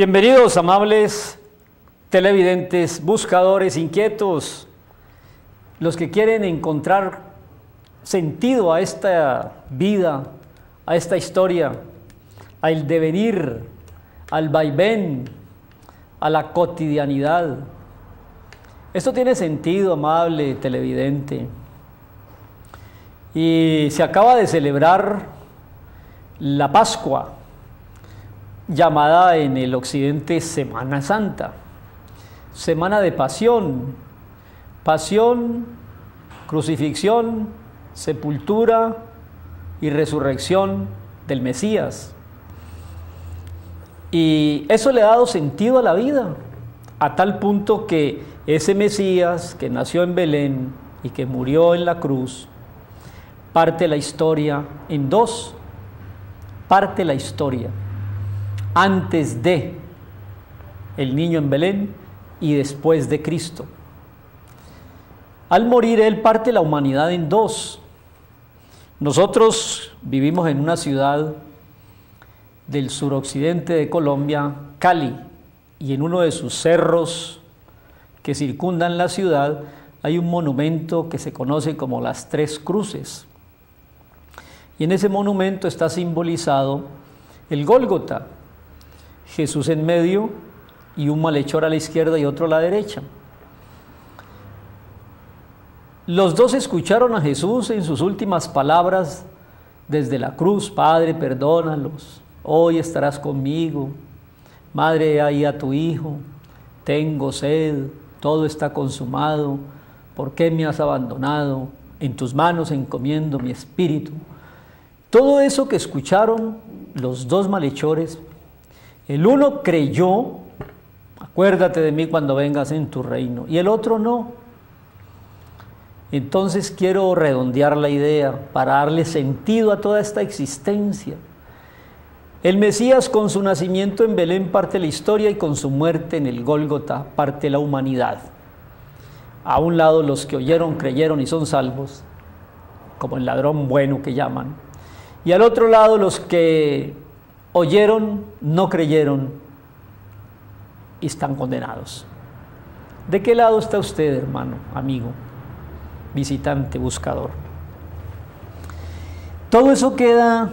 Bienvenidos, amables televidentes, buscadores, inquietos, los que quieren encontrar sentido a esta vida, a esta historia, al devenir, al vaivén, a la cotidianidad. Esto tiene sentido, amable televidente. Y se acaba de celebrar la Pascua, llamada en el occidente Semana Santa, semana de pasión, crucifixión, sepultura y resurrección del Mesías. Y eso le ha dado sentido a la vida, a tal punto que ese Mesías que nació en Belén y que murió en la cruz, parte la historia en dos, parte la historia antes de el niño en Belén y después de Cristo. Al morir él parte la humanidad en dos. Nosotros vivimos en una ciudad del suroccidente de Colombia, Cali, y en uno de sus cerros que circundan la ciudad hay un monumento que se conoce como las Tres Cruces. Y en ese monumento está simbolizado el Gólgota, Jesús en medio y un malhechor a la izquierda y otro a la derecha. Los dos escucharon a Jesús en sus últimas palabras desde la cruz: Padre, perdónalos, hoy estarás conmigo. Madre, ahí a tu hijo, tengo sed, todo está consumado, ¿por qué me has abandonado? En tus manos encomiendo mi espíritu. Todo eso que escucharon los dos malhechores, el uno creyó: acuérdate de mí cuando vengas en tu reino, y el otro no. Entonces quiero redondear la idea para darle sentido a toda esta existencia. El Mesías, con su nacimiento en Belén, parte la historia, y con su muerte en el Gólgota parte la humanidad. A un lado los que oyeron, creyeron y son salvos, como el ladrón bueno que llaman, y al otro lado los que oyeron, no creyeron y están condenados. ¿De qué lado está usted, hermano, amigo, visitante, buscador? Todo eso queda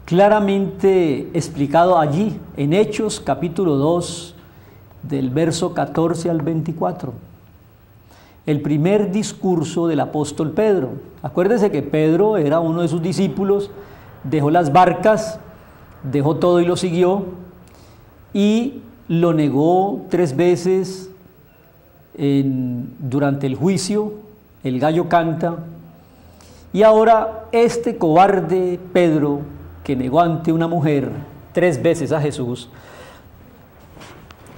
claramente explicado allí, en Hechos capítulo 2, del verso 14 al 24. El primer discurso del apóstol Pedro. Acuérdese que Pedro era uno de sus discípulos, dejó las barcas, dejó todo y lo siguió, y lo negó 3 veces durante el juicio. El gallo canta, y ahora este cobarde Pedro, que negó ante una mujer 3 veces a Jesús,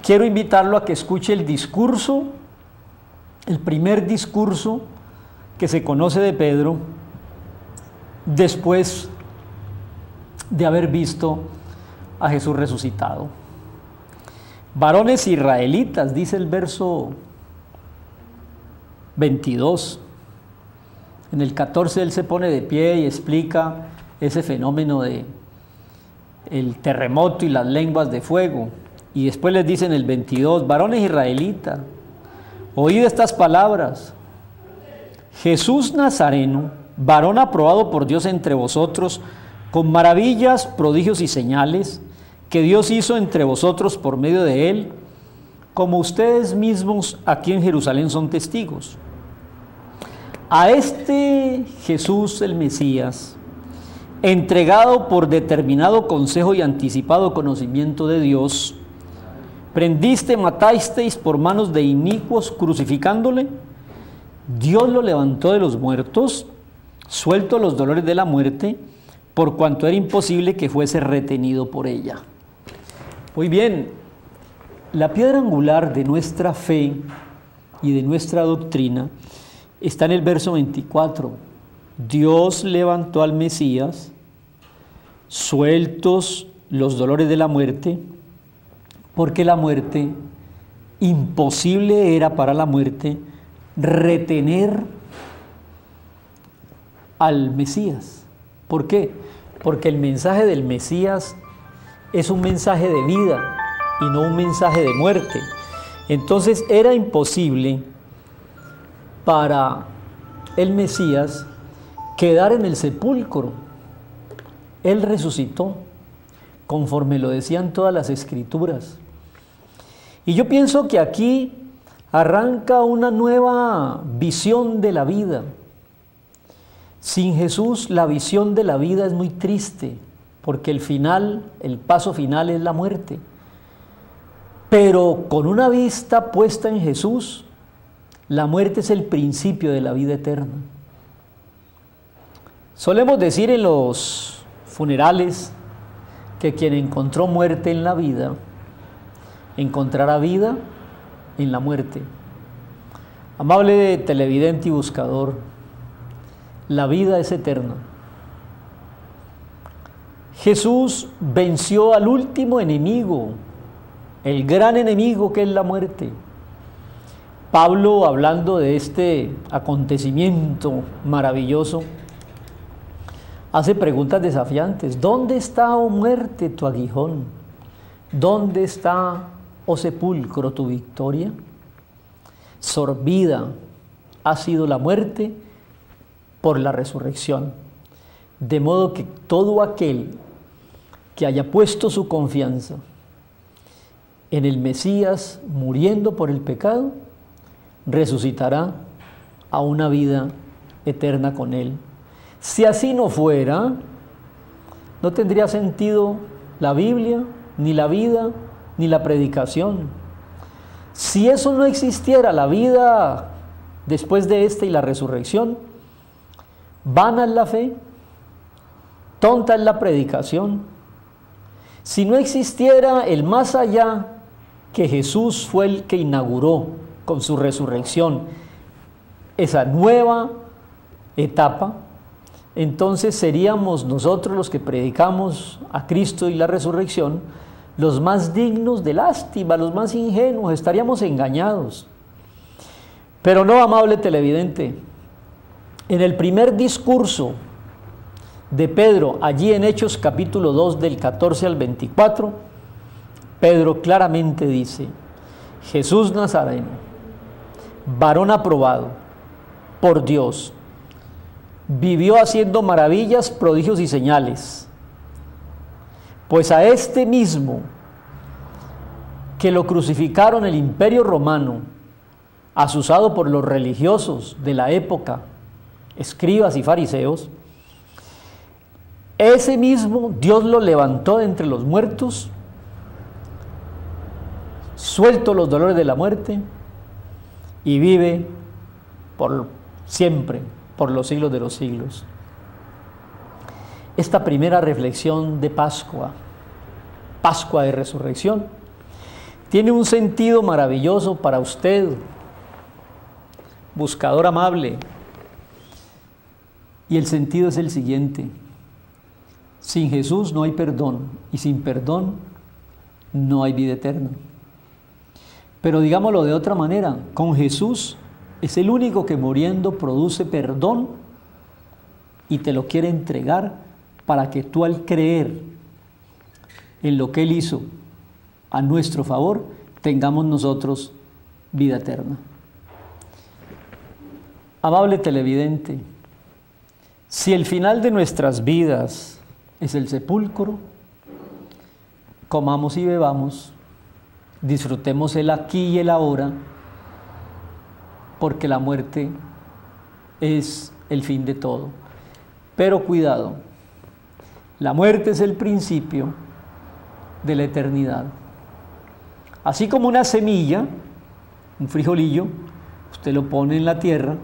quiero invitarlo a que escuche el discurso, el primer discurso que se conoce de Pedro después de haber visto a Jesús resucitado. Varones israelitas, dice el verso 22. En el 14 él se pone de pie y explica ese fenómeno de el terremoto y las lenguas de fuego. Y después les dice en el 22, varones israelitas, oíd estas palabras: Jesús Nazareno, varón aprobado por Dios entre vosotros, con maravillas, prodigios y señales, que Dios hizo entre vosotros por medio de él, como ustedes mismos aquí en Jerusalén son testigos. A este Jesús el Mesías, entregado por determinado consejo y anticipado conocimiento de Dios, prendiste, matasteis por manos de inicuos, crucificándole. Dios lo levantó de los muertos, suelto los dolores de la muerte, por cuanto era imposible que fuese retenido por ella. Muy bien, la piedra angular de nuestra fe y de nuestra doctrina está en el verso 24. Dios levantó al Mesías, sueltos los dolores de la muerte, porque la muerte, imposible era para la muerte retener al Mesías. ¿Por qué? Porque el mensaje del Mesías es un mensaje de vida y no un mensaje de muerte. Entonces era imposible para el Mesías quedar en el sepulcro. Él resucitó, conforme lo decían todas las Escrituras. Y yo pienso que aquí arranca una nueva visión de la vida. Sin Jesús, la visión de la vida es muy triste, porque el paso final es la muerte. Pero con una vista puesta en Jesús, la muerte es el principio de la vida eterna. Solemos decir en los funerales que quien encontró muerte en la vida, encontrará vida en la muerte. Amable televidente y buscador, la vida es eterna. Jesús venció al último enemigo, el gran enemigo que es la muerte. Pablo, hablando de este acontecimiento maravilloso, hace preguntas desafiantes. ¿Dónde está, oh muerte, tu aguijón? ¿Dónde está, oh sepulcro, tu victoria? Sorbida ha sido la muerte por la resurrección. De modo que todo aquel que haya puesto su confianza en el Mesías muriendo por el pecado, resucitará a una vida eterna con él. Si así no fuera, no tendría sentido la Biblia, ni la vida, ni la predicación. Si eso no existiera, la vida después de esta y la resurrección, vana es la fe, tonta es la predicación. Si no existiera el más allá, que Jesús fue el que inauguró con su resurrección esa nueva etapa, entonces seríamos nosotros los que predicamos a Cristo y la resurrección los más dignos de lástima, los más ingenuos, estaríamos engañados. Pero no, amable televidente, en el primer discurso de Pedro, allí en Hechos capítulo 2 del 14 al 24, Pedro claramente dice: Jesús Nazareno, varón aprobado por Dios, vivió haciendo maravillas, prodigios y señales. Pues a este mismo que lo crucificaron el Imperio Romano, asusado por los religiosos de la época, escribas y fariseos, ese mismo Dios lo levantó de entre los muertos, suelto los dolores de la muerte, y vive por siempre, por los siglos de los siglos. Esta primera reflexión de Pascua, Pascua de Resurrección, tiene un sentido maravilloso para usted, buscador amable, y el sentido es el siguiente: sin Jesús no hay perdón, y sin perdón no hay vida eterna. Pero digámoslo de otra manera, con Jesús es el único que muriendo produce perdón y te lo quiere entregar para que tú, al creer en lo que Él hizo a nuestro favor, tengamos nosotros vida eterna. Amable televidente, si el final de nuestras vidas es el sepulcro, comamos y bebamos, disfrutemos el aquí y el ahora, porque la muerte es el fin de todo. Pero cuidado, la muerte es el principio de la eternidad. Así como una semilla, un frijolillo, usted lo pone en la tierra,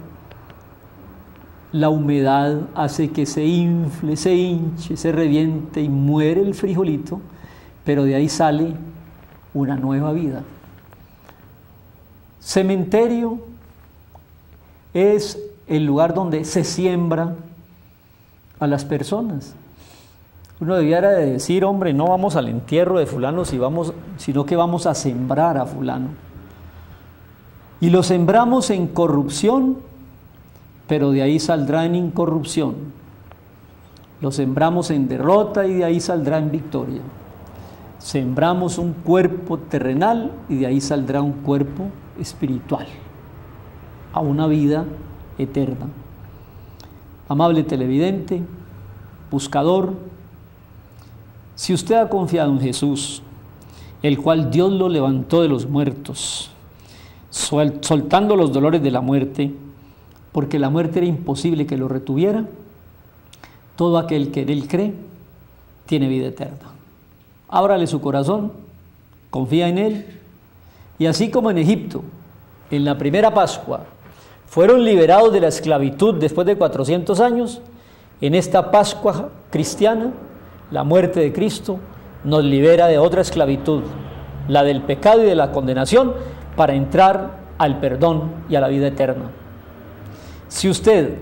la humedad hace que se infle, se hinche, se reviente y muere el frijolito, pero de ahí sale una nueva vida. Cementerio es el lugar donde se siembra a las personas. Uno debiera de decir: hombre, no vamos al entierro de fulano, sino que vamos a sembrar a fulano. Y lo sembramos en corrupción, pero de ahí saldrá en incorrupción. Lo sembramos en derrota y de ahí saldrá en victoria. Sembramos un cuerpo terrenal y de ahí saldrá un cuerpo espiritual, a una vida eterna. Amable televidente, buscador, si usted ha confiado en Jesús, el cual Dios lo levantó de los muertos, soltando los dolores de la muerte, porque la muerte era imposible que lo retuviera, todo aquel que en él cree tiene vida eterna. Ábrale su corazón, confía en él, y así como en Egipto, en la primera Pascua, fueron liberados de la esclavitud después de 400 años, en esta Pascua cristiana, la muerte de Cristo nos libera de otra esclavitud, la del pecado y de la condenación, para entrar al perdón y a la vida eterna. Si usted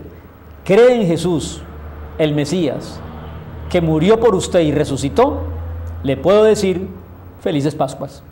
cree en Jesús, el Mesías, que murió por usted y resucitó, le puedo decir, felices Pascuas.